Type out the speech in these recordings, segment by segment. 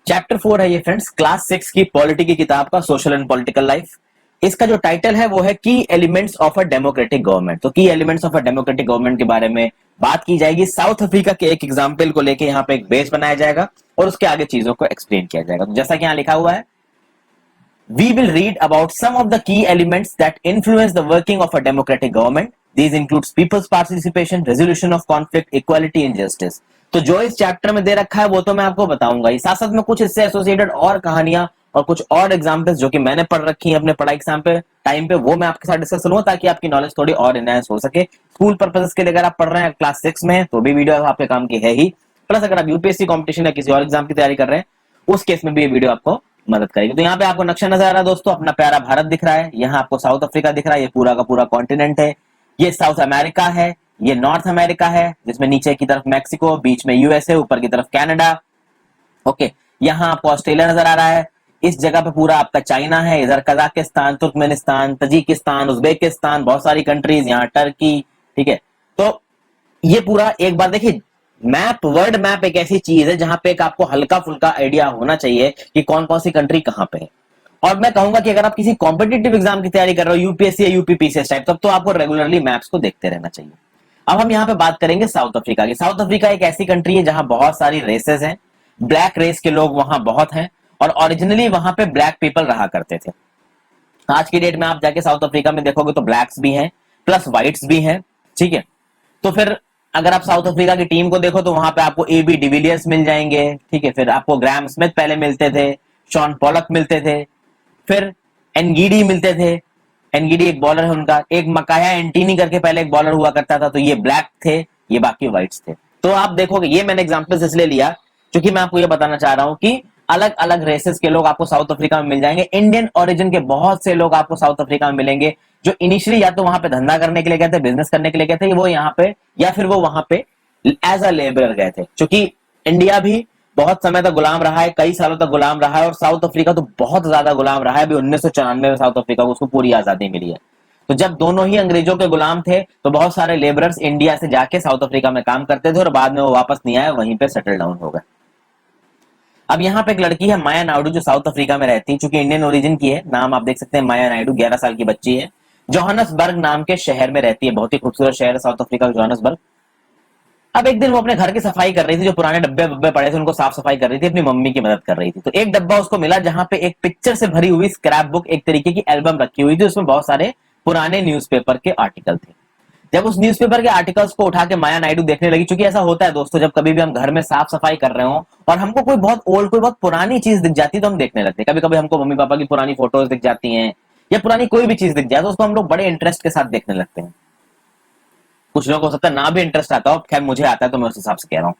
Chapter 4 है ये friends, class 6 की पॉलिटी की किताब का, सोशल एंड पॉलिटिकल लाइफ। इसका जो टाइटल है वो है की elements of a democratic government. तो की elements of a democratic government के बारे में बात की जाएगी। साउथ अफ्रीका के एक एग्जाम्पल को लेके यहाँ पे एक बेस बनाया जाएगा और उसके आगे चीजों को एक्सप्लेन किया जाएगा। तो जैसा कि यहाँ लिखा हुआ है, we will read about some of the key elements that influence the working of a democratic government. These includes people's participation, resolution of conflict, equality and justice. तो जो इस चैप्टर में दे रखा है वो तो मैं आपको बताऊंगा ही, साथ साथ में कुछ इससे एसोसिएटेड और कहानियां और कुछ और एग्जाम्पल्स जो कि मैंने पढ़ रखी हैं अपने पढ़ाई एग्जाम पे टाइम पे, वो मैं आपके साथ डिस्कस करूंगा ताकि आपकी नॉलेज थोड़ी और इनहेंस हो सके। स्कूल पर्पसेस के लिए अगर आप पढ़ रहे हैं क्लास 6 में तो भी वीडियो आपके काम की है ही, प्लस अगर आप यूपीएससी कॉम्पिटिशन या किसी और एग्जाम की तैयारी कर रहे हैं उस केस में भी ये वीडियो आपको मदद करेगी। तो यहाँ पे आपको नक्शा नजर आ रहा है दोस्तों, अपना प्यारा भारत दिख रहा है, यहाँ आपको साउथ अफ्रीका दिख रहा है, ये पूरा का पूरा कॉन्टिनेंट है। ये साउथ अमेरिका है, ये नॉर्थ अमेरिका है जिसमें नीचे की तरफ मैक्सिको, बीच में यूएसए, ऊपर की तरफ कनाडा। ओके, यहाँ आपको ऑस्ट्रेलिया नजर आ रहा है, इस जगह पे पूरा आपका चाइना है, इधर कजाकिस्तान, तुर्कमेनिस्तान, तजिकिस्तान, उज्बेकिस्तान, बहुत सारी कंट्रीज, यहाँ टर्की। ठीक है, तो ये पूरा एक बार देखिए, मैप, वर्ल्ड मैप एक ऐसी चीज है जहां पे एक आपको हल्का फुल्का आइडिया होना चाहिए कि कौन कौन सी कंट्री कहां पे है। और मैं कहूंगा कि अगर आप किसी कॉम्पिटिटिव एग्जाम की तैयारी कर रहे हो, यूपीएससी या यूपीपीसीएस टाइप, तब तो आपको रेगुलरली मैप्स को देखते रहना चाहिए। अब हम यहाँ पे बात करेंगे साउथ अफ्रीका की। साउथ अफ्रीका एक ऐसी कंट्री है जहां बहुत सारी रेसेस हैं, ब्लैक रेस के लोग वहां बहुत हैं, और ओरिजिनली वहां पे ब्लैक पीपल रहा करते थे। आज की डेट में आप जाके साउथ अफ्रीका में देखोगे तो ब्लैक्स भी हैं प्लस व्हाइट्स भी हैं। ठीक है, तो फिर अगर आप साउथ अफ्रीका की टीम को देखो तो वहां पे आपको ए बी डिविलियर्स मिल जाएंगे। ठीक है, फिर आपको ग्राहम स्मिथ पहले मिलते थे, शॉन पॉलक मिलते थे, फिर एनगीडी मिलते थे। एनगीडी एक बॉलर है उनका, एक मकाया एंटीनी करके पहले एक बॉलर हुआ करता था, तो ये ब्लैक थे, ये बाकी व्हाइट्स थे। तो आप देखोगे, ये मैंने एग्जांपल्स इसलिए लिया क्योंकि मैं आपको ये बताना चाह रहा हूं कि अलग अलग रेसेस के लोग आपको साउथ अफ्रीका में मिल जाएंगे। इंडियन ओरिजिन के बहुत से लोग आपको साउथ अफ्रीका में मिलेंगे जो इनिशियली या तो वहां पे धंधा करने के लिए गए थे, बिजनेस करने के लिए गए थे, वो यहाँ पे, या फिर वो वहां पे एज अ लेबरर गए थे। क्योंकि इंडिया भी बहुत समय तक गुलाम रहा है, कई सालों तक गुलाम रहा है, और साउथ अफ्रीका तो बहुत ज्यादा गुलाम रहा है। अभी 1994 में साउथ अफ्रीका को उसको पूरी आजादी मिली है। तो जब दोनों ही अंग्रेजों के गुलाम थे तो बहुत सारे लेबरर्स इंडिया से जाके साउथ अफ्रीका में काम करते थे और बाद में वो वापस नहीं आए, वहीं पे सेटल डाउन हो गए। अब यहाँ पे एक लड़की है माया नायडू जो साउथ अफ्रीका में रहती है, चूंकि इंडियन ओरिजिन की है, नाम आप देख सकते हैं माया नायडू, 11 साल की बच्ची है, जोहानसबर्ग नाम के शहर में रहती है। बहुत ही खूबसूरत शहर है साउथ अफ्रीका का जोहानसबर्ग। अब एक दिन वो अपने घर की सफाई कर रही थी, जो पुराने डब्बे बब्बे पड़े थे उनको साफ सफाई कर रही थी, अपनी मम्मी की मदद कर रही थी। तो एक डब्बा उसको मिला जहां पे एक पिक्चर से भरी हुई स्क्रैप बुक, एक तरीके की एल्बम रखी हुई थी, उसमें बहुत सारे पुराने न्यूज़पेपर के आर्टिकल थे। जब उस न्यूज़पेपर के आर्टिकल्स को उठा के माया नायडू देखने लगी, क्योंकि ऐसा होता है दोस्तों, जब कभी भी हम घर में साफ सफाई कर रहे हो और हमको कोई बहुत ओल्ड, कोई बहुत पुरानी चीज दिख जाती है तो हम देखने लगते हैं। कभी कभी हमको मम्मी पापा की पुरानी फोटोज दिख जाती हैं या पुरानी कोई भी चीज दिख जाए तो उसको हम लोग बड़े इंटरेस्ट के साथ देखने लगते हैं। कुछ लोगों को हो सकता है ना भी इंटरेस्ट आता हो, खैर मुझे आता है तो मैं उस हिसाब से कह रहा हूँ।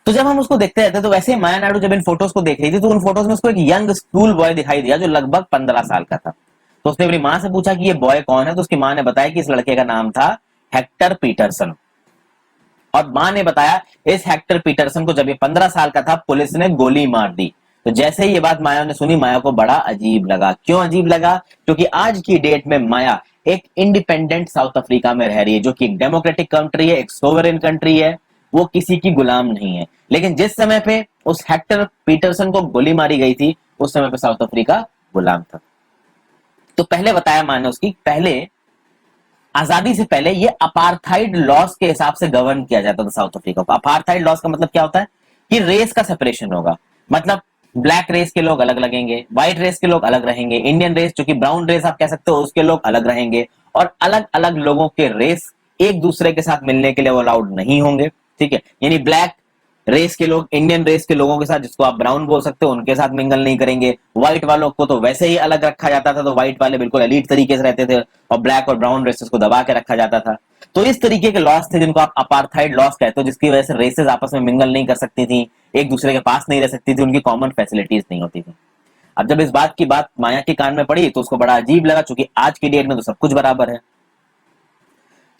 तो जब हम उसको देखते रहते हैं तो वैसे ही माया नायडू जब इन फोटोज को देख रही थी तो उन फोटोज में उसको एक यंग स्कूल बॉय दिखाई दिया जो लगभग 15 साल का था। तो उसने अपनी माँ से पूछा कि ये बॉय कौन है, तो उसकी माँ ने बताया कि इस लड़के का नाम था हेक्टर पीटरसन। और माँ ने बताया इस हेक्टर पीटरसन को जब ये 15 साल का था पुलिस ने गोली मार दी। तो जैसे ही ये बात माया ने सुनी, माया को बड़ा अजीब लगा। क्यों अजीब लगा? क्योंकि आज की डेट में माया एक इंडिपेंडेंट साउथ अफ्रीका में रह रही है, जो कि एक डेमोक्रेटिक कंट्री है, एक सोवरेन कंट्री है, वो किसी की गुलाम नहीं है। लेकिन जिस समय पे उस हेक्टर पीटरसन को गोली मारी गई थी उस समय पे साउथ अफ्रीका गुलाम था। तो पहले बताया माने उसकी, पहले आजादी से पहले ये अपार्थाइड लॉस के हिसाब से गवर्न किया जाता था साउथ अफ्रीका को। अपार्थाइड लॉस का मतलब क्या होता है कि रेस का सेपरेशन होगा, मतलब ब्लैक रेस के लोग अलग लगेंगे, व्हाइट रेस के लोग अलग रहेंगे, इंडियन रेस जो कि ब्राउन रेस आप कह सकते हो उसके लोग अलग रहेंगे, और अलग अलग लोगों के रेस एक दूसरे के साथ मिलने के लिए वो अलाउड नहीं होंगे। ठीक है, यानी ब्लैक रेस के लोग इंडियन रेस के लोगों के साथ, जिसको आप ब्राउन बोल सकते हो, उनके साथ मिंगल नहीं करेंगे। व्हाइट वालों को तो वैसे ही अलग रखा जाता था, तो व्हाइट वाले बिल्कुल एलीट तरीके से रहते थे और ब्लैक और ब्राउन रेसेस को दबा के रखा जाता था। तो इस तरीके के लॉस थे जिनको आप अपार्थाइड लॉस कहते हो, जिसकी वजह से रेसेस आपस में मिंगल नहीं कर सकती थी, एक दूसरे के पास नहीं रह सकती थी, उनकी कॉमन फैसिलिटीज नहीं होती थी। अब जब इस बात की बात माया के कान में पड़ी तो उसको बड़ा अजीब लगा, क्योंकि आज की डेट में तो सब कुछ बराबर है।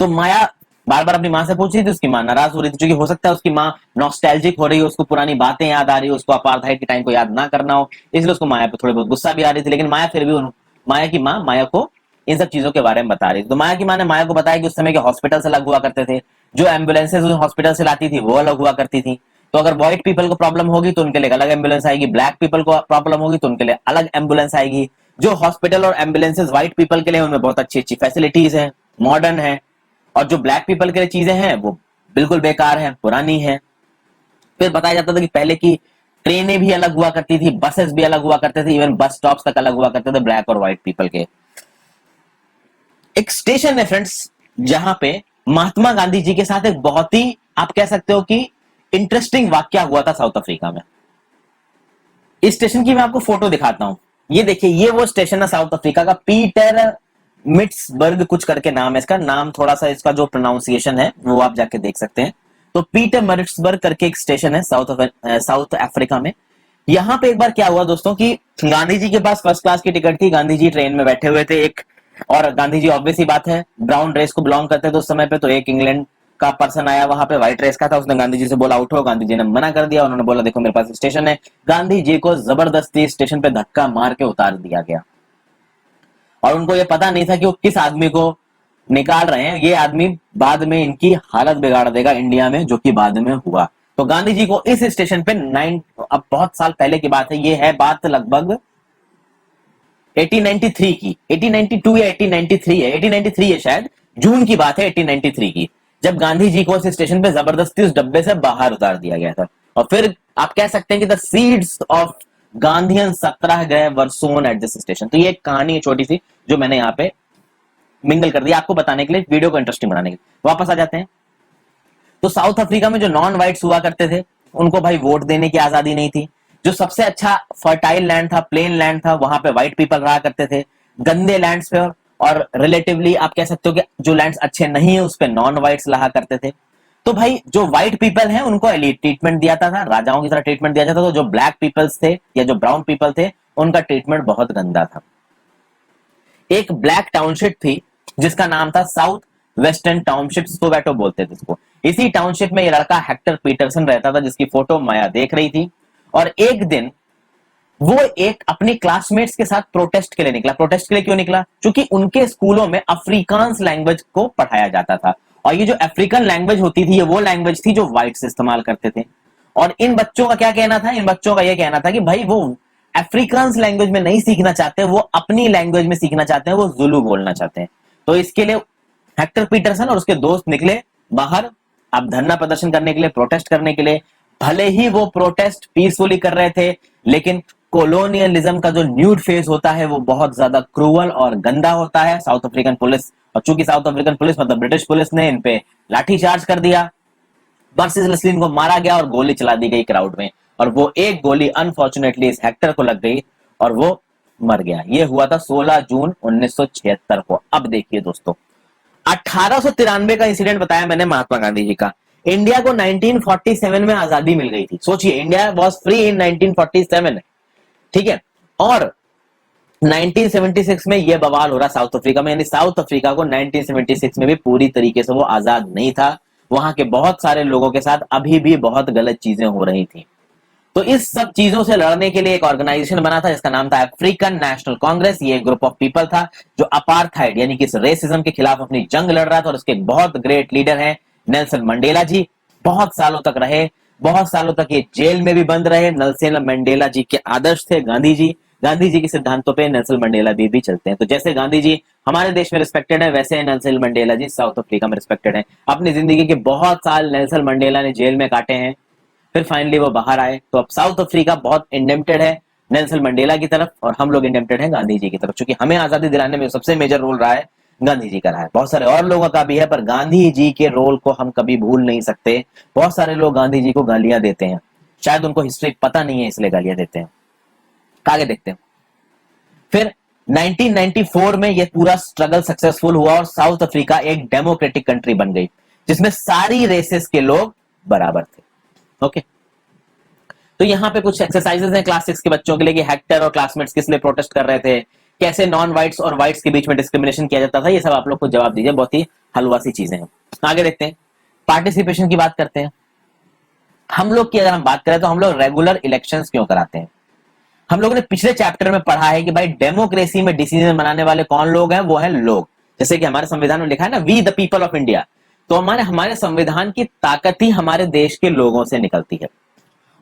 तो माया बार बार अपनी माँ से पूछ रही थी, उसकी माँ नाराज हो रही थी, क्योंकि हो सकता है उसकी माँ नॉस्टैल्जिक हो रही हो, उसको पुरानी बातें याद आ रही हो, उसको अपार्थाइड के टाइम को याद ना करना हो, इसलिए उसको माया पे थोड़ी बहुत गुस्सा भी आ रही थी। लेकिन माया फिर भी माया की माँ माया को इन सब चीजों के बारे में बता रही थी। तो माया की माँ ने माया को बताया कि उस समय के हॉस्पिटल अलग हुआ करते थे, जो एम्बुलेंसेज हॉस्पिटल से लाती थी वो अलग हुआ करती थी, तो अगर व्हाइट पीपल को प्रॉब्लम होगी तो उनके लिए अलग एम्बुलेंस आएगी, ब्लैक पीपल को प्रॉब्लम होगी तो उनके लिए अलग एम्बुलेंस आएगी। जो हॉस्पिटल और एम्बुलेंसेज व्हाइट पीपल के लिए उनमें बहुत अच्छी अच्छी फैसिलिटीज हैं, मॉडर्न है, और जो ब्लैक पीपल के लिए चीजें हैं वो बिल्कुल बेकार है, पुरानी है। फिर बताया जाता था कि पहले की ट्रेनें भी अलग हुआ करती थी, बसेस भी अलग हुआ करते थे, इवन बस स्टॉप्स तक अलग हुआ करते थे ब्लैक और व्हाइट पीपल के। एक स्टेशन है फ्रेंड्स जहां पे महात्मा गांधी जी के साथ एक बहुत ही, आप कह सकते हो कि इंटरेस्टिंग वाकया हुआ था साउथ अफ्रीका में। इस स्टेशन की मैं आपको फोटो दिखाता हूं। ये देखिए, ये वो स्टेशन है साउथ अफ्रीका का, पीटर मिट्सबर्ग कुछ करके नाम है इसका, नाम थोड़ा सा इसका जो प्रोनाउंसिएशन है वो आप जाके देख सकते हैं। तो पीटर मिट्सबर्ग करके एक स्टेशन है साउथ अफ्रीका में। यहां पे एक बार क्या हुआ दोस्तों कि गांधी जी के पास फर्स्ट क्लास की टिकट थी, गांधी जी ट्रेन में बैठे हुए थे एक, और गांधी जी ऑब्वियस ही बात है ब्राउन रेस को बिलोंग करते थे उस समय पे, तो एक इंग्लैंड का पर्सन आया वहां पे व्हाइट रेस का था, उसने गांधी जी से बोला उठो, गांधी जी ने मना कर दिया, उन्होंने बोला देखो मेरे पास स्टेशन है। गांधी जी को जबरदस्ती स्टेशन पे धक्का मार के उतार दिया गया, और उनको ये पता नहीं था कि वो किस आदमी को निकाल रहे हैं, ये आदमी बाद में इनकी हालत बिगाड़ देगा इंडिया में, जो कि बाद में हुआ। तो गांधी जी को इस स्टेशन पे अब बहुत साल पहले की बात है, ये है बात लगभग 1893 की, 1892 या 1893 है, 1893 है शायद, जून की बात है 1893 की, जब गांधी जी को इस स्टेशन पे जबरदस्ती उस डब्बे से बाहर उतार दिया गया था। और फिर आप कह सकते हैं कि the seeds of Gandhian satyagraha were sown at this station. तो ये एक कहानी है छोटी सी जो मैंने यहाँ पे मिंगल कर दिया आपको बताने के लिए, वीडियो को इंटरेस्टिंग बनाने के लिए। वापस आ जाते हैं। तो साउथ अफ्रीका में जो नॉन व्हाइट्स हुआ करते थे उनको भाई वोट देने की आजादी नहीं थी। जो सबसे अच्छा फर्टाइल लैंड था, प्लेन लैंड था, वहां पे व्हाइट पीपल रहा करते थे। गंदे लैंड्स पे और रिलेटिवली आप कह सकते हो कि जो लैंड्स अच्छे नहीं है उस पे नॉन व्हाइट्स रहा करते थे। तो भाई जो व्हाइट पीपल हैं उनको एलीट ट्रीटमेंट दिया जाता था, राजाओं की तरह ट्रीटमेंट दिया जाता था। तो जो ब्लैक पीपल्स थे या जो ब्राउन पीपल थे उनका ट्रीटमेंट बहुत गंदा था। एक ब्लैक टाउनशिप थी जिसका नाम था साउथ वेस्टर्न टाउनशिप, सोवेटो बोलते थे इसको। इसी टाउनशिप में ये लड़का हेक्टर पीटरसन रहता था जिसकी फोटो माया देख रही थी। और एक दिन वो एक अपने क्लासमेट्स के साथ प्रोटेस्ट के लिए निकला। प्रोटेस्ट के लिए क्यों निकला? क्योंकि उनके स्कूलों में अफ्रीकांस लैंग्वेज को पढ़ाया जाता था, और ये जो अफ्रीकन लैंग्वेज होती थी ये वो लैंग्वेज थी जो व्हाइट्स इस्तेमाल करते थे। और इन बच्चों का क्या कहना था? इन बच्चों का यह कहना था कि भाई वो अफ्रीकांस लैंग्वेज में नहीं सीखना चाहते, वो अपनी लैंग्वेज में सीखना चाहते हैं, वो जुलू बोलना चाहते हैं। तो इसके लिए हेक्टर पीटरसन और उसके दोस्त निकले बाहर, अब धरना प्रदर्शन करने के लिए, प्रोटेस्ट करने के लिए। भले ही वो प्रोटेस्ट पीसफुली कर रहे थे, लेकिन कोलोनियलिज्म का जो न्यूड फेज होता है वो बहुत ज्यादा क्रूअल और गंदा होता है। साउथ अफ्रीकन पुलिस, और चूंकि साउथ अफ्रीकन पुलिस मतलब ब्रिटिश पुलिस ने इन पे लाठीचार्ज कर दिया, मर्सिलेसली इनको मारा गया और गोली चला दी गई क्राउड में, और वो एक गोली अनफॉर्चुनेटली इस हेक्टर को लग गई और वो मर गया। ये हुआ था 16 जून 1976 को। अब देखिए दोस्तों, 1893 का इंसिडेंट बताया मैंने महात्मा गांधी जी का। इंडिया को 1947 में आजादी मिल गई थी। सोचिए, इंडिया वाज फ्री इन 1947, ठीक है। और 1976 में ये बवाल हो रहा साउथ अफ्रीका में, यानी साउथ अफ्रीका को 1976 में भी पूरी तरीके से वो आजाद नहीं था। वहां के बहुत सारे लोगों के साथ अभी भी बहुत गलत चीजें हो रही थी। तो इस सब चीजों से लड़ने के लिए एक ऑर्गेनाइजेशन बना था जिसका नाम था अफ्रीकन नेशनल कांग्रेस। ये एक ग्रुप ऑफ पीपल था जो अपार्थाइड यानी कि इस रेसिज्म के खिलाफ अपनी जंग लड़ रहा था, और उसके एक बहुत ग्रेट लीडर हैं नेल्सन मंडेला जी। बहुत सालों तक रहे, बहुत सालों तक ये जेल में भी बंद रहे। नेल्सन मंडेला जी के आदर्श थे गांधी जी, गांधी जी के सिद्धांतों पे नेल्सन मंडेला भी चलते हैं। तो जैसे गांधी जी हमारे देश में रिस्पेक्टेड है, वैसे नेल्सन मंडेला जी साउथ अफ्रीका में रिस्पेक्टेड है। अपनी जिंदगी के बहुत साल नेल्सन मंडेला ने जेल में काटे हैं, फिर फाइनली वो बाहर आए। तो अब साउथ अफ्रीका बहुत इंडेम्प्टेड है नेल्सन मंडेला की तरफ, और हम लोग इंडेम्प्टेड हैं गांधी जी की तरफ, क्योंकि हमें आजादी दिलाने में सबसे मेजर रोल रहा है गांधी जी का रहा है। बहुत सारे और लोगों का भी है, पर गांधी जी के रोल को हम कभी भूल नहीं सकते। बहुत सारे लोग गांधी जी को गालियां देते हैं, शायद उनको हिस्ट्री पता नहीं है इसलिए गालियां देते हैं। आगे देखते हैं। फिर 1994 में यह पूरा स्ट्रगल सक्सेसफुल हुआ और साउथ अफ्रीका एक डेमोक्रेटिक कंट्री बन गई जिसमें सारी रेसेस के लोग बराबर थे। ओके, तो यहां पे कुछ एक्सरसाइजेस हैं क्लास 6 के बच्चों के लिए कि हेक्टर और क्लासमेट्स किस लिए प्रोटेस्ट कर रहे थे, कैसे नॉन व्हाइट्स और व्हाइट्स के बीच में डिस्क्रिमिनेशन किया जाता था, ये सब आप लोग को जवाब दीजिए। बहुत ही हलवा सी चीजें हैं। आगे देखते हैं, पार्टिसिपेशन की बात करते हैं। हम लोग की अगर हम बात करें तो हम लोग रेगुलर इलेक्शंस क्यों कराते हैं? हम लोगों ने पिछले चैप्टर में पढ़ा है कि भाई डेमोक्रेसी में डिसीजन बनाने वाले कौन लोग हैं? वो है लोग। जैसे कि हमारे संविधान में लिखा है ना, we the people of India. तो हमारे हमारे संविधान की ताकत ही हमारे देश के लोगों से निकलती है।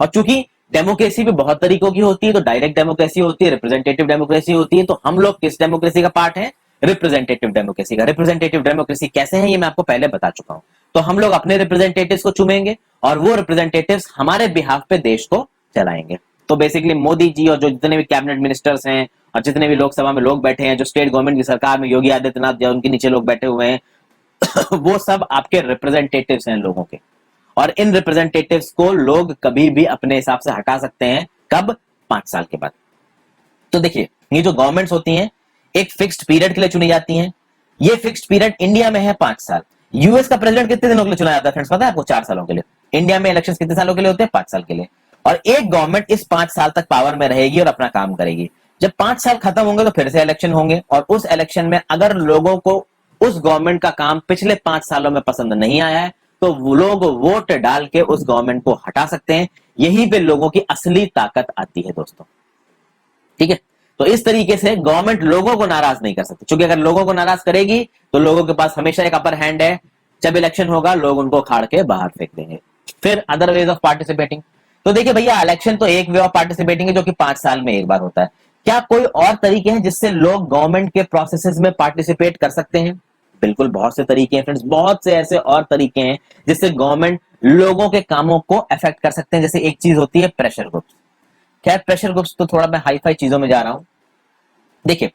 और चूंकि डेमोक्रेसी भी बहुत तरीकों की होती है, तो डायरेक्ट डेमोक्रेसी होती है, रिप्रेजेंटेटिव डेमोक्रेसी होती है, तो हम लोग किस डेमोक्रेसी का पार्ट है? रिप्रेजेंटेटिव डेमोक्रेसी का। रिप्रेजेंटेटिव डेमोक्रेसी कैसे है ये मैं आपको पहले बता चुका हूं। तो हम लोग अपने रिप्रेजेंटेटिव्स को चुनेंगे और वो रिप्रेजेंटेटिव्स हमारे बिहाफ पे देश को चलाएंगे। तो बेसिकली मोदी जी और जो जितने भी कैबिनेट मिनिस्टर्स हैं और जितने भी लोकसभा में लोग बैठे हैं, जो स्टेट गवर्नमेंट की सरकार में योगी आदित्यनाथ या उनके नीचे लोग बैठे हुए हैं वो सब आपके रिप्रेजेंटेटिव्स हैं लोगों के। और इन रिप्रेजेंटेटिव्स को लोग कभी भी अपने हिसाब से हटा सकते हैं। कब? 5 साल के बाद। तो देखिए, ये जो गवर्नमेंट्स होती हैं एक फिक्स्ड पीरियड के लिए चुनी जाती हैं। ये फिक्स्ड पीरियड इंडिया में है 5 साल। यूएस का प्रेसिडेंट कितने दिनों के लिए चुना जाता है फ्रेंड्स, पता है आपको? 4 सालों के लिए। इंडिया में इलेक्शंस कितने सालों के लिए होते हैं? 5 साल के लिए। और एक गवर्नमेंट इस 5 साल तक पावर में रहेगी और अपना काम करेगी। जब 5 साल खत्म होंगे तो फिर से इलेक्शन होंगे, और उस इलेक्शन में अगर लोगों को उस गवर्नमेंट का काम पिछले 5 सालों में पसंद नहीं आया है तो वो लोग वोट डाल के उस गवर्नमेंट को हटा सकते हैं। यही पे लोगों की असली ताकत आती है दोस्तों, ठीक है? तो इस तरीके से गवर्नमेंट लोगों को नाराज नहीं कर सकती, क्योंकि अगर लोगों को नाराज करेगी तो लोगों के पास हमेशा एक अपर हैंड है। जब इलेक्शन होगा लोग उनको खाड़ के बाहर फेंक देंगे। फिर अदर वेज ऑफ पार्टिसिपेटिंग, तो देखिए भैया, इलेक्शन तो एक वे ऑफ पार्टिसिपेटिंग है जो कि 5 साल में एक बार होता है। क्या कोई और तरीके हैं जिससे लोग गवर्नमेंट के प्रोसेसेस में पार्टिसिपेट कर सकते हैं? बिल्कुल, बहुत से तरीके हैं फ्रेंड्स, बहुत से ऐसे और तरीके हैं जिससे गवर्नमेंट लोगों के कामों को अफेक्ट कर सकते हैं। जैसे एक चीज होती है प्रेशर ग्रुप्स। खैर, प्रेशर ग्रुप्स तो थोड़ा मैं हाई फाई चीजों में जा रहा हूं। देखिए,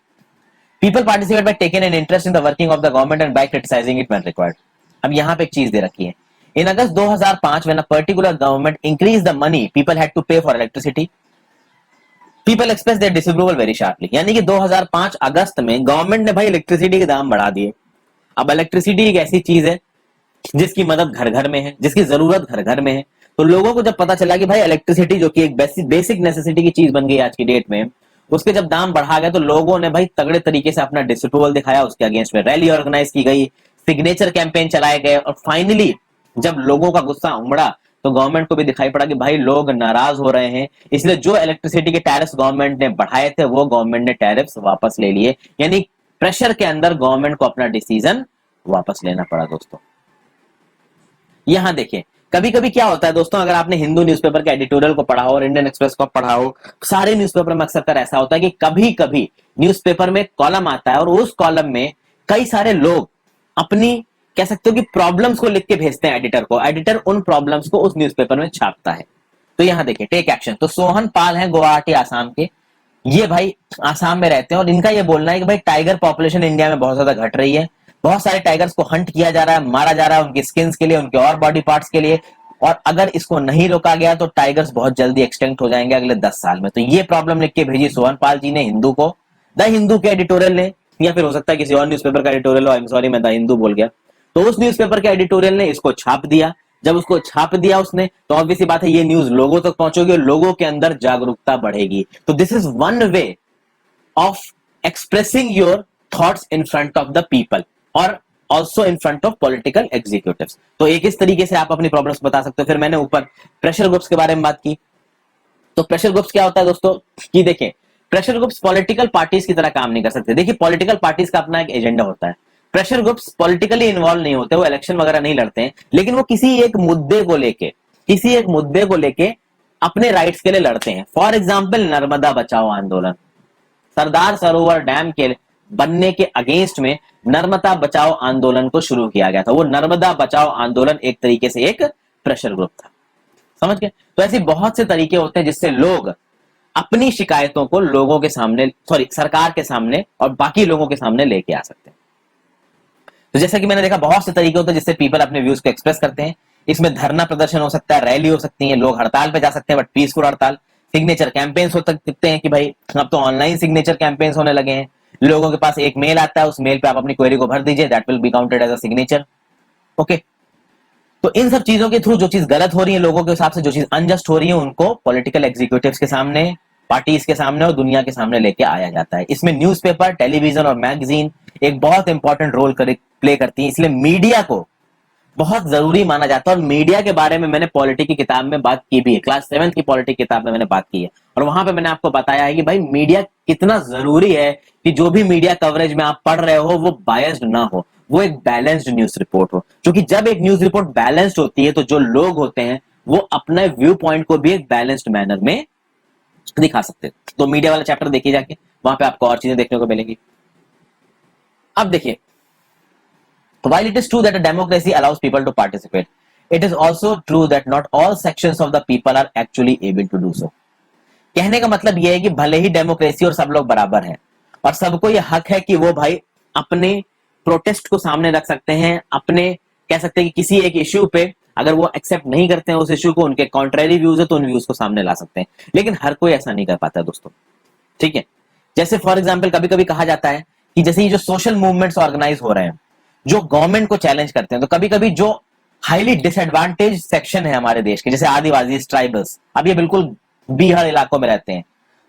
people participate by taking an interest in the working of the government and by criticising it when required. अब यहां पे एक चीज दे रखी है, in August 2005 when a particular government increase the money people had to pay for electricity, people express their disapproval very sharply. यानी कि 2005 अगस्त में गवर्नमेंट ने भाई इलेक्ट्रिसिटी के दाम बढ़ा दिए। अब इलेक्ट्रिसिटी एक ऐसी चीज है जिसकी मदद घर घर में है, जिसकी जरूरत घर घर में है। तो लोगों को जब पता चला कि भाई इलेक्ट्रिसिटी जो कि एक बेसिक नेसेसिटी की चीज बन गई आज की डेट में, उसके जब दाम बढ़ा गए तो लोगों ने भाई तगड़े तरीके से अपना डिसअप्रूवल दिखाया। उसके अगेंस्ट में रैली ऑर्गेनाइज की गई, सिग्नेचर कैंपेन चलाए गए, और फाइनली जब लोगों का गुस्सा उमड़ा तो गवर्नमेंट को भी दिखाई पड़ा कि भाई लोग नाराज हो रहे हैं, इसलिए जो इलेक्ट्रिसिटी के टैरिफ्स गवर्नमेंट ने बढ़ाए थे वो गवर्नमेंट ने टैरिफ्स वापस ले लिए। यानी प्रेशर के अंदर गवर्नमेंट को अपना डिसीजन वापस लेना पड़ा दोस्तों। यहां देखिए, कभी कभी क्या होता है दोस्तों, अगर आपने हिंदू न्यूज़पेपर के एडिटोरियल को पढ़ा हो और इंडियन एक्सप्रेस को पढ़ा हो, सारे न्यूज़पेपर में अक्सर ऐसा होता है कि कभी कभी न्यूज़पेपर में कॉलम आता है और उस कॉलम में कई सारे लोग अपनी, कह सकते हो कि प्रॉब्लम्स को लिख के भेजते हैं एडिटर को। एडिटर उन प्रॉब्लम्स को उस न्यूज़पेपर में छापता है। तो यहां देखिए, टेक एक्शन। तो सोहन पाल है गुवाहाटी आसाम के, ये भाई आसाम में रहते हैं और इनका ये बोलना है कि भाई टाइगर पॉपुलेशन इंडिया में बहुत ज्यादा घट रही है, बहुत सारे टाइगर्स को हंट किया जा रहा है, मारा जा रहा है उनकी स्किन्स के लिए, उनके और बॉडी पार्ट्स के लिए, और अगर इसको नहीं रोका गया तो टाइगर्स बहुत जल्दी एक्सटिंक्ट हो जाएंगे अगले 10 साल में। तो ये प्रॉब्लम लिख के भेजी सोहन पाल जी ने हिंदू को, द हिंदू के एडिटोरियल ने, या फिर हो सकता है किसी और न्यूज़पेपर का एडिटोरियल हो, आई एम सॉरी मैं द हिंदू बोल गया। तो उस न्यूज़पेपर के एडिटोरियल ने इसको छाप दिया। जब उसको छाप दिया उसने, तो ऑब्वियसली बात है ये न्यूज लोगों तक पहुंचेगी और लोगों के अंदर जागरूकता बढ़ेगी। तो this is one way of expressing your thoughts in front of the people और also in front of political executives। तो एक इस तरीके से आप अपनी प्रॉब्लम्स बता सकते हो। फिर मैंने ऊपर प्रेशर ग्रुप्स के बारे में बात की। तो प्रेशर ग्रुप्स क्या होता है दोस्तों, कि देखिए, प्रेशर ग्रुप्स पॉलिटिकल पार्टीज की तरह काम नहीं कर सकते। देखिए, पॉलिटिकल पार्टीज का अपना एक एजेंडा होता है। प्रेशर ग्रुप्स पॉलिटिकली इन्वॉल्व नहीं होते, वो इलेक्शन वगैरह नहीं लड़ते हैं, लेकिन वो किसी एक मुद्दे को लेके अपने राइट्स के लिए लड़ते हैं। फॉर एग्जाम्पल, नर्मदा बचाओ आंदोलन, सरदार सरोवर डैम के बनने के अगेंस्ट में नर्मदा बचाओ आंदोलन को शुरू किया गया था। वो नर्मदा बचाओ आंदोलन एक तरीके से एक प्रेशर ग्रुप था, समझ गए? तो ऐसे बहुत से तरीके होते हैं जिससे लोग अपनी शिकायतों को लोगों के सामने, सरकार के सामने और बाकी लोगों के सामने लेके आ सकते हैं। तो जैसा कि मैंने देखा, बहुत से तरीके होते हैं जिससे पीपल अपने व्यूज को एक्सप्रेस करते हैं। इसमें धरना प्रदर्शन हो सकता है, रैली हो सकती है, लोग हड़ताल पे जा सकते हैं बट पीसफुल हड़ताल। सिग्नेचर कैंपेन्स हो सकते हैं कि भाई अब तो ऑनलाइन सिग्नेचर कैंपेन्स होने लगे हैं। लोगों के पास एक मेल आता है, उस मेल पे आप अपनी क्वेरी को भर दीजिए, that will be counted as a signature. Okay, तो इन सब चीजों के थ्रू जो चीज गलत हो रही है लोगों के हिसाब से, जो चीज अनजस्ट हो रही है, उनको पॉलिटिकल एग्जीक्यूटिव्स के सामने, पार्टीज के सामने और दुनिया के सामने लेके आया जाता है। इसमें न्यूज़पेपर, टेलीविजन और मैगजीन एक बहुत इंपॉर्टेंट रोल प्ले करती है। इसलिए मीडिया को बहुत जरूरी माना जाता है। और मीडिया के बारे में मैंने पॉलिटी की किताब में बात की भी है, क्लास 7 की पॉलिटी किताब में मैंने बात की है, और वहां पे मैंने आपको बताया है कि भाई मीडिया कितना जरूरी है कि जो भी मीडिया कवरेज में आप पढ़ रहे हो वो बायस्ड ना हो, वो एक बैलेंस्ड न्यूज रिपोर्ट हो, क्योंकि जब एक न्यूज रिपोर्ट बैलेंस्ड होती है तो जो लोग होते हैं वो अपने व्यू पॉइंट को भी एक बैलेंस्ड मैनर में दिखा सकते हैं। तो मीडिया वाला चैप्टर देखिए जाके, वहां पे आपको और चीजें देखने को मिलेंगी। अब देखिए, तो while it is true that a democracy allows people to participate, it is also true that not all sections of the people are actually able to do so. कहने का मतलब यह है कि भले ही डेमोक्रेसी और सब लोग बराबर हैं और सबको यह हक है कि वो भाई अपने प्रोटेस्ट को सामने रख सकते हैं, अपने कह सकते हैं कि किसी एक इश्यू पे अगर वो एक्सेप्ट नहीं करते हैं उस इश्यू को, उनके कॉन्ट्रेरी व्यूज है तो उन व्यूज को सामने ला सकते हैं, लेकिन हर कोई ऐसा नहीं कर पाता दोस्तों। ठीक है, जैसे फॉर एग्जाम्पल कभी कभी कहा जाता है कि जैसे ये जो सोशल मूवमेंट्स ऑर्गेनाइज हो रहे हैं जो गवर्नमेंट को चैलेंज करते हैं, तो कभी कभी जो हाईली डिसएडवांटेज सेक्शन है हमारे देश के, जैसे आदिवासी, ट्राइबल्स, अब ये बिल्कुल बिहार इलाकों में रहते हैं,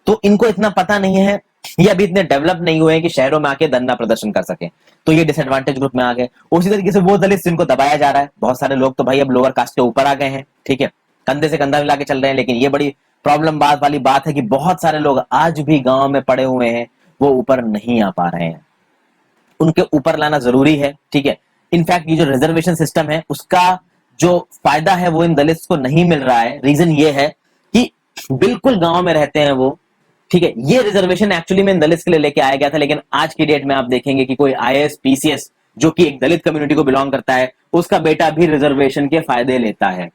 तो इनको इतना पता नहीं है, ये अभी इतने डेवलप नहीं हुए हैं कि शहरों में आके धरना प्रदर्शन कर सके, तो ये डिसएडवांटेज ग्रुप में आ गए। उसी तरीके से वो दलित जिनको दबाया जा रहा है, बहुत सारे लोग तो भाई अब लोअर कास्ट के ऊपर आ गए हैं, ठीक है, कंधे से कंधा मिला के चल रहे हैं, लेकिन ये बड़ी प्रॉब्लम बात वाली बात है कि बहुत सारे लोग आज भी गांव में पड़े हुए हैं, वो ऊपर नहीं आ पा रहे हैं, उनके ऊपर लाना जरूरी है। ठीक है, इनफैक्ट ये जो रिजर्वेशन सिस्टम है उसका जो फायदा है वो इन दलित्स को नहीं मिल रहा है। रीजन ये है कि बिल्कुल गांव में रहते हैं वो, ठीक है, ये रिजर्वेशन एक्चुअली में इन दलित्स के लिए लेके आया गया था, लेकिन आज की डेट में आप देखेंगे कि कोई आईएएस पीसीएस जो कि एक दलित कम्युनिटी को बिलोंग करता है, उसका बेटा भी रिजर्वेशन के फायदे लेता है,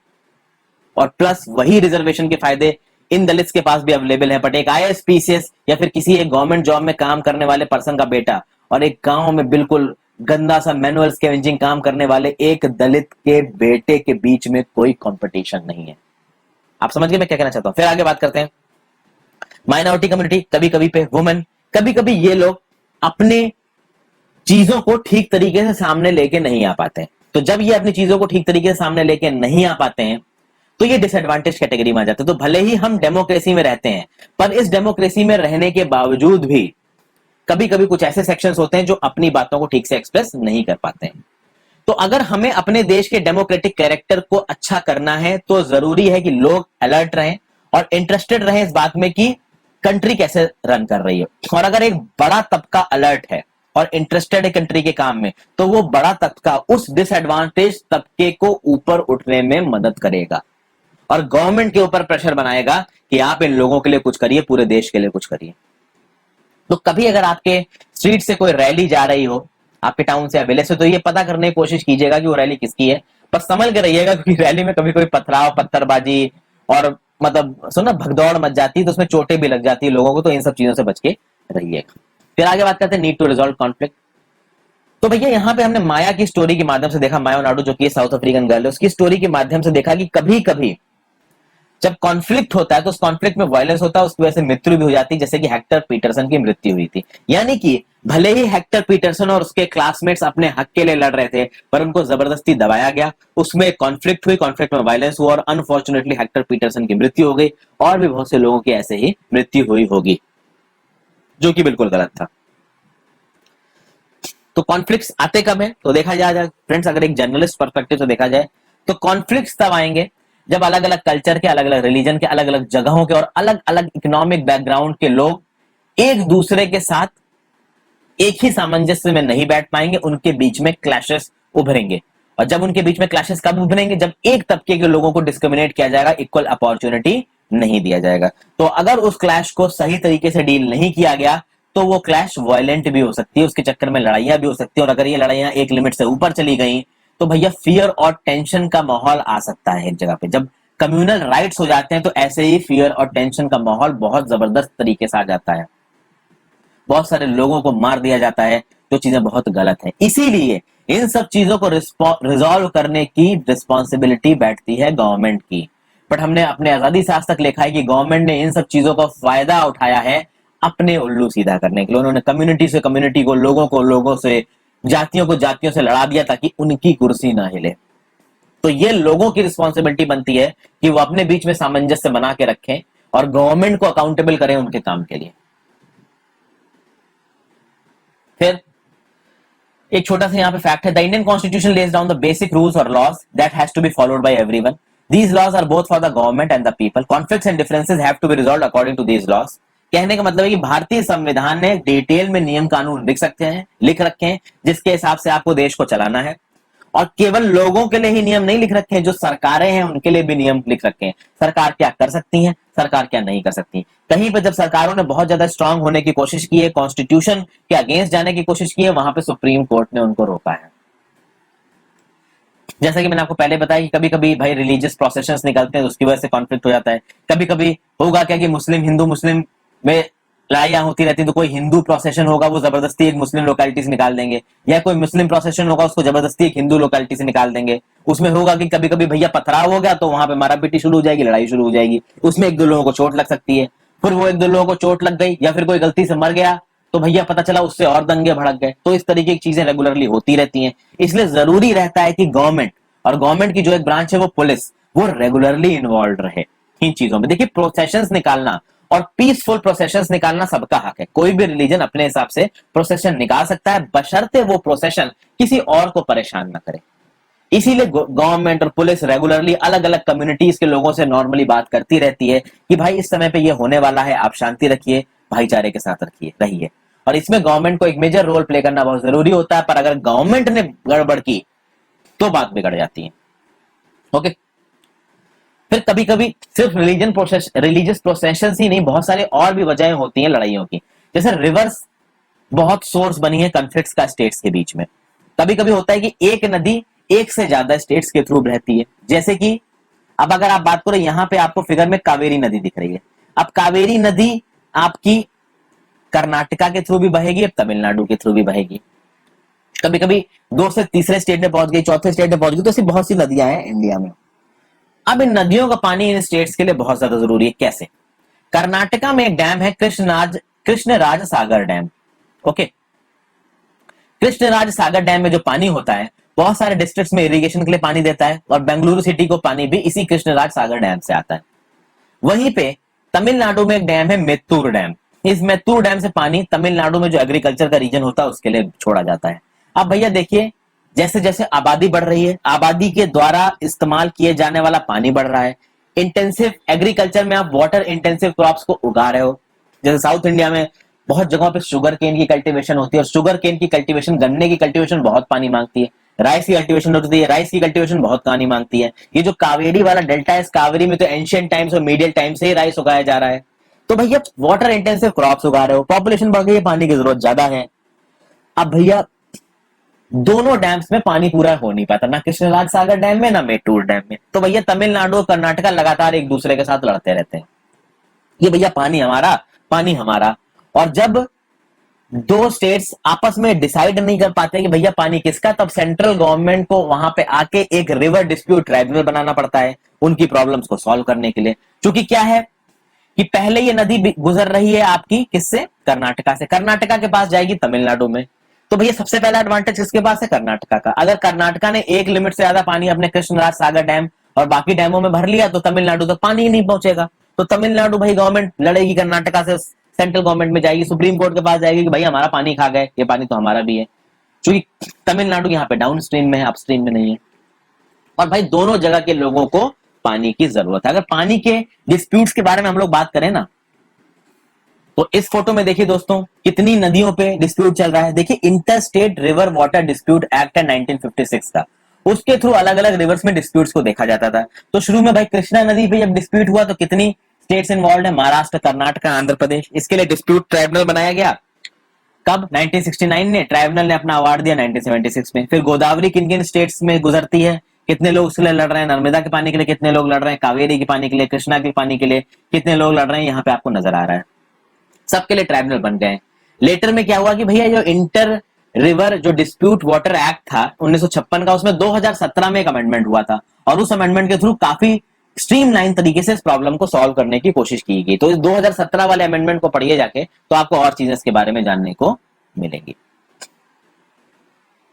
और प्लस वही रिजर्वेशन के फायदे इन दलित्स के पास भी अवेलेबल है। बट एक आईएएस पीसीएस या फिर किसी एक गवर्नमेंट जॉब में काम करने वाले पर्सन का बेटा और एक गांव में बिल्कुल गंदा सा मैनुअल स्कैवेंजिंग काम करने वाले एक दलित के बेटे के बीच में कोई कंपटीशन नहीं है। आप समझ गए मैं क्या कहना चाहता हूं? फिर आगे बात करते हैं। माइनॉरिटी कम्युनिटी, कभी कभी पे वुमेन, कभी कभी ये लोग अपने चीजों को ठीक तरीके से सामने लेके नहीं आ पाते, तो जब ये अपनी चीजों को ठीक तरीके से सामने लेके नहीं आ पाते हैं तो ये डिसएडवांटेज कैटेगरी में आ जाते हैं। तो भले ही हम डेमोक्रेसी में रहते हैं, पर इस डेमोक्रेसी में रहने के बावजूद भी कभी कभी कुछ ऐसे सेक्शंस होते हैं जो अपनी बातों को ठीक से एक्सप्रेस नहीं कर पाते हैं। तो अगर हमें अपने देश के डेमोक्रेटिक कैरेक्टर को अच्छा करना है तो जरूरी है कि लोग अलर्ट रहें और इंटरेस्टेड रहें इस बात में कि कंट्री कैसे रन कर रही है। और अगर एक बड़ा तबका अलर्ट है और इंटरेस्टेड है कंट्री के काम में, तो वो बड़ा तबका उस डिसएडवांटेज तबके को ऊपर उठने में मदद करेगा और गवर्नमेंट के ऊपर प्रेशर बनाएगा कि आप इन लोगों के लिए कुछ करिए, पूरे देश के लिए कुछ करिए। तो कभी अगर आपके स्ट्रीट से कोई रैली जा रही हो, आपके टाउन से या विलेज से, तो ये पता करने की कोशिश कीजिएगा कि वो रैली किसकी है, पर संभल के रहिएगा, क्योंकि रैली में कभी कोई पथराव, पत्थरबाजी और मतलब सुना भगदौड़ मच जाती है, तो उसमें चोटें भी लग जाती है लोगों को, तो इन सब चीजों से बच के रहिएगा। फिर आगे बात करते हैं नीड टू रिजॉल्व कॉन्फ्लिक्ट। तो भैया यहाँ पे हमने माया की स्टोरी के माध्यम से देखा, माया नाडू जो कि साउथ अफ्रीकन गर्ल है, उसकी स्टोरी के माध्यम से देखा कि कभी कभी जब कॉन्फ्लिक्ट होता है तो उस कॉन्फ्लिक्ट में वायलेंस होता है, उसकी वजह से मृत्यु भी हो जाती है, जैसे कि हेक्टर पीटरसन की मृत्यु हुई थी। यानी कि भले ही हेक्टर पीटरसन और उसके क्लासमेट्स अपने हक के लिए लड़ रहे थे, पर उनको जबरदस्ती दबाया गया, उसमें कॉन्फ्लिक्ट हुई, कॉन्फ्लिक्ट में वायलेंस हुआ और अनफॉर्चुनेटली हेक्टर पीटरसन की मृत्यु हो गई, और भी बहुत से लोगों की ऐसे ही मृत्यु हुई होगी, जो कि बिल्कुल गलत था। तो कॉन्फ्लिक्ट्स आते कब है? तो देखा जाए फ्रेंड्स, अगर एक जर्नलिस्ट पर्सपेक्टिव से देखा जाए तो कॉन्फ्लिक्ट्स तब आएंगे जब अलग अलग कल्चर के, अलग अलग रिलीजन के, अलग अलग जगहों के और अलग अलग इकोनॉमिक बैकग्राउंड के लोग एक दूसरे के साथ एक ही सामंजस्य में नहीं बैठ पाएंगे, उनके बीच में क्लैशेस उभरेंगे। और जब उनके बीच में क्लैशेस कब उभरेंगे? जब एक तबके के लोगों को डिस्क्रिमिनेट किया जाएगा, इक्वल अपॉर्चुनिटी नहीं दिया जाएगा। तो अगर उस क्लैश को सही तरीके से डील नहीं किया गया तो वो क्लैश वायलेंट भी हो सकती है, उसके चक्कर में लड़ाइयां भी हो सकती है, और अगर ये लड़ाइयां एक लिमिट से ऊपर चली गई तो भैया फियर और टेंशन का माहौल आ सकता है एक जगह पे। जब कम्युनल राइट्स हो जाते हैं तो ऐसे ही फियर और टेंशन का माहौल बहुत जबरदस्त तरीके से आ जाता है, बहुत सारे लोगों को मार दिया जाता है, जो चीजें बहुत गलत है। इसीलिए इन सब चीजों को रिजॉल्व करने की रिस्पॉन्सिबिलिटी बैठती है गवर्नमेंट की। बट हमने अपने आजादी से आज तक लिखा है कि गवर्नमेंट ने इन सब चीजों का फायदा उठाया है अपने उल्लू सीधा करने के लिए। उन्होंने कम्युनिटी से कम्युनिटी को, लोगों को लोगों से, जातियों को जातियों से लड़ा दिया ताकि उनकी कुर्सी ना हिले। तो ये लोगों की रिस्पॉन्सिबिलिटी बनती है कि वो अपने बीच में सामंजस्य बना के रखें और गवर्नमेंट को अकाउंटेबल करें उनके काम के लिए। फिर एक छोटा सा यहाँ पे फैक्ट है, the Indian constitution lays down the basic rules और laws that has to be followed by everyone. These laws are both for the government and the people. Conflicts and differences have to be resolved according to these laws. कहने का मतलब है कि भारतीय संविधान ने detail में नियम कानून लिख रखे हैं जिसके हिसाब से आपको देश को चलाना है। और केवल लोगों के लिए ही नियम नहीं लिख रखे हैं, जो सरकारें हैं उनके लिए भी नियम लिख रखे हैं। सरकार क्या कर सकती है, सरकार क्या नहीं कर सकती। कहीं पर जब सरकारों ने बहुत ज्यादा स्ट्रांग होने की कोशिश की है, कॉन्स्टिट्यूशन के अगेंस्ट जाने की कोशिश की है, वहां पे सुप्रीम कोर्ट ने उनको रोका है। जैसा कि मैंने आपको पहले बताया कि कभी कभी भाई रिलीजियस प्रोसेशंस निकलते हैं, उसकी वजह से कॉन्फ्लिक्ट हो जाता है। कभी कभी होगा क्या कि हिंदू मुस्लिम में लड़ाइयां होती रहती है, तो कोई हिंदू प्रोसेशन होगा वो जबरदस्ती एक मुस्लिम लोकेलिटी से निकाल देंगे, या कोई मुस्लिम प्रोसेशन होगा उसको जबरदस्ती एक हिंदू लोकेलिटी से निकाल देंगे। उसमें होगा कि कभी कभी भैया पथराव हो गया तो वहां पे मारापीटी शुरू हो जाएगी, लड़ाई शुरू हो जाएगी, उसमें एक दो लोगों को चोट लग सकती है। फिर वो एक दो लोगों को चोट लग गई या फिर कोई गलती से मर गया तो भैया पता चला उससे और दंगे भड़क गए। तो इस तरीके की चीजें रेगुलरली होती रहती हैं। इसलिए जरूरी रहता है कि गवर्नमेंट की जो एक ब्रांच है वो पुलिस, वो रेगुलरली इन्वॉल्व रहे इन चीजों में। देखिए प्रोसेशंस निकालना और पीसफुल प्रोसेशंस निकालना सबका हक है। कोई भी रिलीजन अपने हिसाब से प्रोसेशन निकाल सकता है, बशर्ते वो प्रोसेशन किसी और को परेशान ना करे। इसीलिए गवर्नमेंट और पुलिस रेगुलरली अलग अलग कम्युनिटीज के लोगों से नॉर्मली बात करती रहती है कि भाई इस समय पे ये होने वाला है, आप शांति रखिए, भाईचारे के साथ रहिए। और इसमें गवर्नमेंट को एक मेजर रोल प्ले करना बहुत जरूरी होता है। पर अगर गवर्नमेंट ने गड़बड़ की तो बात बिगड़ जाती है। ओके, फिर कभी कभी सिर्फ रिलीजियस प्रोसेशन ही नहीं, बहुत सारे और भी वजहें होती हैं लड़ाइयों की। जैसे रिवर्स बहुत सोर्स बनी है कॉन्फ्लिक्ट्स का स्टेट्स के बीच में। कभी कभी होता है कि एक नदी एक से ज्यादा स्टेट्स के थ्रू बहती है। जैसे कि अब अगर आप बात करो, यहां पे आपको फिगर में कावेरी नदी दिख रही है। अब कावेरी नदी आपकी कर्नाटका के थ्रू भी बहेगी, अब तमिलनाडु के थ्रू भी बहेगी। कभी कभी दो से तीसरे स्टेट में पहुंच गई, चौथे स्टेट में पहुंच गई। तो ऐसी बहुत सी नदियां हैं इंडिया में। अब इन नदियों का पानी इन स्टेट्स के लिए बहुत ज्यादा जरूरी है। कैसे? कर्नाटका में एक डैम है कृष्णराज सागर डैम। ओके, कृष्णराज सागर डैम में जो पानी होता है बहुत सारे डिस्ट्रिक्ट्स में इरिगेशन के लिए पानी देता है, और बेंगलुरु सिटी को पानी भी इसी कृष्णराज सागर डैम से आता है। वहीं पे तमिलनाडु में एक डैम है मेत्तूर डैम। इस मेत्तूर डैम से पानी तमिलनाडु में जो एग्रीकल्चर का रीजन होता है उसके लिए छोड़ा जाता है। अब भैया देखिए, जैसे जैसे आबादी बढ़ रही है, आबादी के द्वारा इस्तेमाल किए जाने वाला पानी बढ़ रहा है। इंटेंसिव एग्रीकल्चर में आप वाटर इंटेंसिव क्रॉप्स को उगा रहे हो। जैसे साउथ इंडिया में बहुत जगहों पे शुगर केन की कल्टीवेशन होती है, और शुगर केन की कल्टीवेशन, गन्ने की कल्टीवेशन बहुत पानी मांगती है। राइस की कल्टीवेशन होती है, राइस की कल्टीवेशन बहुत पानी मांगती है। ये जो कावेरी वाला डेल्टा है, इस कावेरी में तो एंशिएंट टाइम्स और मीडियल टाइम से ही राइस उगाया जा रहा है। तो भैया वाटर इंटेंसिव क्रॉप्स उगा रहे हो, पॉपुलेशन बढ़ गई है, पानी की जरूरत ज्यादा है। अब भैया दोनों डैम्स में पानी पूरा हो नहीं पाता, ना कृष्णराज सागर डैम में ना मेट्टूर डैम में। तो भैया तमिलनाडु और कर्नाटका लगातार एक दूसरे के साथ लड़ते रहते हैं, ये भैया पानी हमारा, पानी हमारा। और जब दो स्टेट्स आपस में डिसाइड नहीं कर पाते कि भैया पानी किसका, तब सेंट्रल गवर्नमेंट को वहां पे आके एक रिवर डिस्प्यूट ट्राइब्यूनल बनाना पड़ता है उनकी प्रॉब्लम्स को सॉल्व करने के लिए। क्योंकि क्या है कि पहले ये नदी गुजर रही है आपकी किससे, कर्नाटका से, कर्नाटका के पास जाएगी तमिलनाडु में। तो भैया सबसे पहला एडवांटेज किसके पास है, कर्नाटका का। अगर कर्नाटका ने एक लिमिट से ज्यादा पानी अपने कृष्णराज सागर डैम और बाकी डैमों में भर लिया तो तमिलनाडु तक पानी ही नहीं पहुंचेगा। तो तमिलनाडु भाई गवर्नमेंट लड़ेगी कर्नाटका से, सेंट्रल गवर्नमेंट में जाएगी, सुप्रीम कोर्ट के पास जाएगी कि भाई हमारा पानी खा गए, ये पानी तो हमारा भी है। क्योंकि तमिलनाडु यहाँ पे डाउन स्ट्रीम में है, अपस्ट्रीम में नहीं है। और भाई दोनों जगह के लोगों को पानी की जरूरत है। अगर पानी के डिस्प्यूट्स के बारे में हम लोग बात करें ना, तो इस फोटो में देखिए दोस्तों कितनी नदियों पे डिस्प्यूट चल रहा है। देखिए inter state river water dispute act है 1956 का, उसके थ्रू अलग अलग रिवर्स में डिस्प्यूट्स को देखा जाता था। तो शुरू में भाई कृष्णा नदी पे जब डिस्प्यूट हुआ तो कितनी स्टेट्स इन्वॉल्व है, महाराष्ट्र, कर्नाटक, आंध्र प्रदेश। इसके लिए डिस्प्यूट ट्राइब्यूनल बनाया गया कब, 1969 ने। ट्राइब्यूनल ने अपना अवार्ड दिया 1976 में। फिर गोदावरी किन किन स्टेट्स में गुजरती है, कितने लोग उसके लिए लड़ रहे हैं, नर्मदा के पानी के लिए कितने लोग लड़ रहे हैं, कावेरी के पानी के लिए, कृष्णा के पानी के लिए कितने लोग लड़ रहे हैं, यहाँ पे आपको नजर आ रहा है। सबके लिए ट्राइब्यूनल बन गए। लेटर में क्या हुआ कि भैया जो इंटर रिवर जो डिस्प्यूट वाटर एक्ट था 1956 का, उसमें 2017 में एक अमेंडमेंट हुआ था, और उस अमेंडमेंट के थ्रू काफी स्ट्रीमलाइन तरीके से इस प्रॉब्लम को सॉल्व करने की कोशिश की गई। तो इस 2017 वाले अमेंडमेंट को पढ़िए जाके, तो आपको और चीजें इसके बारे में जानने को मिलेंगी।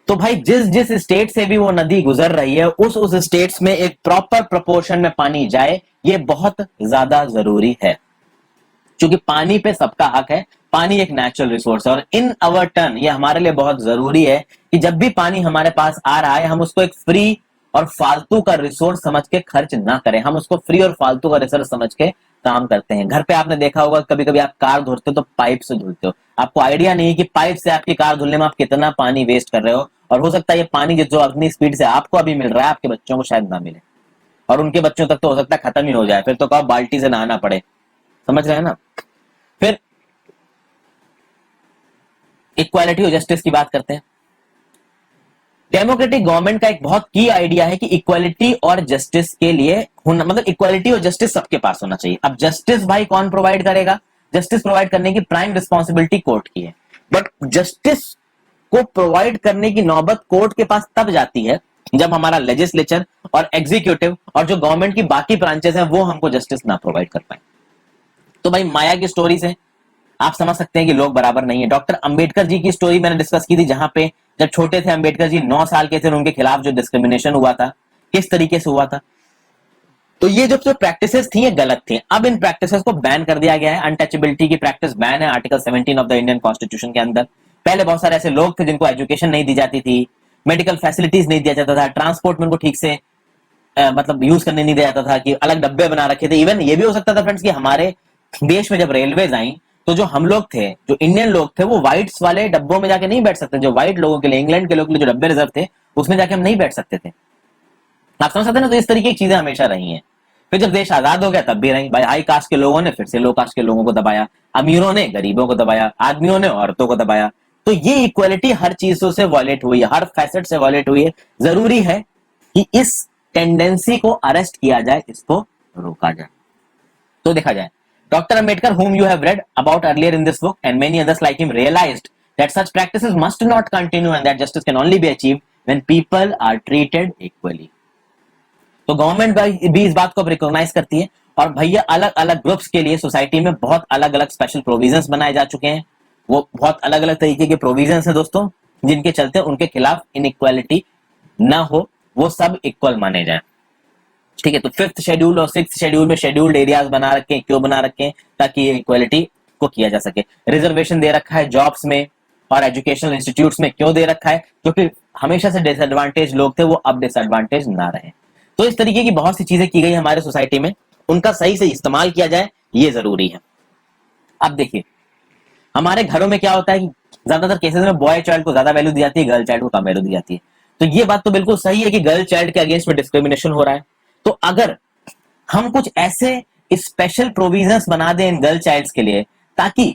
तो भाई जिस जिस स्टेट से भी वो नदी गुजर रही है, उस स्टेट्स में एक प्रॉपर प्रोपोर्शन में पानी जाए, ये बहुत ज्यादा जरूरी है। क्योंकि पानी पे सबका हक है, पानी एक नेचुरल रिसोर्स है। और इन अवर टर्न ये हमारे लिए बहुत जरूरी है कि जब भी पानी हमारे पास आ रहा है, हम उसको एक फ्री और फालतू का रिसोर्स समझ के खर्च ना करें, हम उसको फ्री और फालतू का रिसोर्स समझ के काम करते हैं। घर पे आपने देखा होगा कभी कभी आप कार धुलते हो तो पाइप से धुलते हो, आपको आइडिया नहीं है कि पाइप से आपकी कार धुलने में आप कितना पानी वेस्ट कर रहे हो, और हो सकता है ये पानी जो अपनी स्पीड से आपको अभी मिल रहा है आपके बच्चों को शायद ना मिले, और उनके बच्चों तक तो हो सकता है खत्म ही हो जाए, फिर तो कब बाल्टी से नहाना पड़े। समझ रहे हैं ना। फिर इक्वालिटी और जस्टिस की बात करते हैं। डेमोक्रेटिक गवर्नमेंट का एक बहुत की आइडिया है कि इक्वालिटी और जस्टिस के लिए होना, मतलब इक्वालिटी और जस्टिस सबके पास होना चाहिए। अब जस्टिस भाई कौन प्रोवाइड करेगा? जस्टिस प्रोवाइड करने की प्राइम रिस्पॉन्सिबिलिटी कोर्ट की है, बट जस्टिस को प्रोवाइड करने की नौबत कोर्ट के पास तब जाती है जब हमारा लेजिस्लेचर और एग्जीक्यूटिव और जो गवर्नमेंट की बाकी ब्रांचेस हैं वो हमको जस्टिस ना प्रोवाइड कर पाए। तो भाई माया की स्टोरी से आप समझ सकते हैं कि लोग बराबर नहीं है। डॉक्टर अंबेडकर जी की स्टोरी मैंने डिस्कस की थी, जहां पे जब छोटे थे अंबेडकर जी 9 साल के थे, उनके खिलाफ जो डिस्क्रिमिनेशन हुआ था किस तरीके से हुआ था। तो ये जो प्रैक्टिसेस थी ये गलत थी। अब इन प्रैक्टिसेस को बैन कर दिया गया है। अनटचेबिलिटी की प्रैक्टिस बैन है article 17 of the Indian constitution के अंदर। पहले बहुत सारे ऐसे लोग थे जिनको एजुकेशन नहीं दी जाती थी, मेडिकल फैसिलिटीज नहीं दिया जाता था, ट्रांसपोर्ट में उनको ठीक से मतलब यूज करने नहीं दिया जाता था, कि अलग डब्बे बना रखे थे। इवन ये भी हो सकता था फ्रेंड्स कि हमारे देश में जब रेलवेज आई तो जो हम लोग थे, जो इंडियन लोग थे, वो व्हाइट्स वाले डब्बों में जाके नहीं बैठ सकते। जो व्हाइट लोगों के लिए, इंग्लैंड के लोगों के लिए जो डब्बे रिजर्व थे उसमें जाके हम नहीं बैठ सकते थे। आप समझ सकते हैं ना। तो इस तरीके की चीजें हमेशा रही हैं। फिर जब देश आजाद हो गया तब भी रही भाई। हाई कास्ट के लोगों ने फिर से लो कास्ट के लोगों को दबाया, अमीरों ने गरीबों को दबाया, आदमियों ने औरतों को दबाया। तो ये इक्वालिटी हर चीजों से वॉयलेट हुई है, हर फैसेट से वॉयलेट हुई है। जरूरी है कि इस टेंडेंसी को अरेस्ट किया जाए, इसको रोका जाए। तो देखा जाए, Dr. Ambedkar, whom you have read about earlier in this book, and many others like him, realized that such practices must not continue and that justice can only be achieved when people are treated equally. तो government भी इस बात को recognise करती है, और भैया अलग अलग ग्रुप्स के लिए सोसाइटी में बहुत अलग अलग स्पेशल प्रोविजंस बनाए जा चुके हैं। वो बहुत अलग अलग तरीके के प्रोविजंस हैं दोस्तों, जिनके चलते उनके खिलाफ इनइक्वालिटी ना हो, वो सब इक्वल माने जाए। ठीक है। तो 5th शेड्यूल और 6th शेड्यूल में शेड्यूल्ड एरियाज बना रखे हैं। क्यों बना रखे हैं? ताकि ये इक्वालिटी को किया जा सके। रिजर्वेशन दे रखा है जॉब्स में और एजुकेशनल इंस्टीट्यूट्स में। क्यों दे रखा है? क्योंकि हमेशा से डिसएडवांटेज लोग थे, वो अब डिसएडवांटेज ना रहे। तो इस तरीके की बहुत सी चीजें की गई हमारे सोसाइटी में, उनका सही से इस्तेमाल किया जाए, ये जरूरी है। अब देखिए हमारे घरों में क्या होता है कि ज्यादातर केसेस में बॉय चाइल्ड को ज्यादा वैल्यू दी जाती है, गर्ल चाइल्ड को कम वैल्यू दी जाती है। तो ये बात तो बिल्कुल सही है कि गर्ल चाइल्ड के अगेंस्ट में डिस्क्रिमिनेशन हो रहा है। तो अगर हम कुछ ऐसे स्पेशल प्रोविजंस बना दें इन गर्ल चाइल्ड्स के लिए ताकि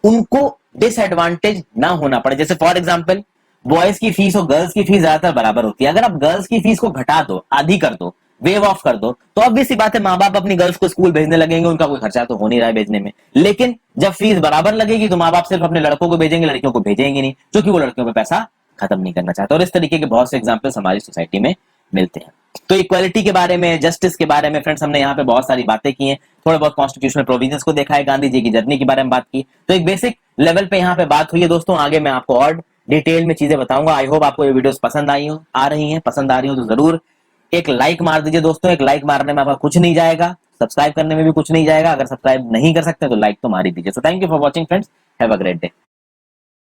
उनको डिसएडवांटेज ना होना पड़े, जैसे फॉर एग्जांपल बॉयज की फीस और गर्ल्स की फीस ज्यादातर बराबर होती है। अगर आप गर्ल्स की फीस को घटा दो, आधी कर दो, वेव ऑफ कर दो, तो ऑब्वियस सी बात है माँ बाप अपनी गर्ल्स को स्कूल भेजने लगेंगे, उनका कोई खर्चा तो हो नहीं रहा है भेजने में। लेकिन जब फीस बराबर लगेगी तो माँ बाप सिर्फ अपने लड़कों को भेजेंगे, लड़कियों को भेजेंगे नहीं, क्योंकि वो लड़कियों पे पैसा खत्म नहीं करना चाहते। और इस तरीके के बहुत से एग्जाम्पल्स हमारी सोसाइटी में मिलते हैं। तो इक्वालिटी के बारे में, जस्टिस के बारे में फ्रेंड्स हमने यहाँ पे बहुत सारी बातें की हैं, थोड़ा बहुत कॉन्स्टिट्यूशनल प्रोविजंस को देखा है, गांधी जी की जर्नी के बारे में बात की। तो एक बेसिक लेवल पे यहाँ पे बात हुई है दोस्तों। आगे मैं आपको और डिटेल में चीजें बताऊंगा। आई होप आपको ये वीडियोस पसंद आ रही हैं। पसंद आ रही हो तो जरूर एक लाइक मार दीजिए दोस्तों। एक लाइक मारने में आपका कुछ नहीं जाएगा, सब्सक्राइब करने में भी कुछ नहीं जाएगा। अगर सब्सक्राइब नहीं कर सकते तो लाइक तो मार ही दीजिए। So thank you for watching friends, have a great day.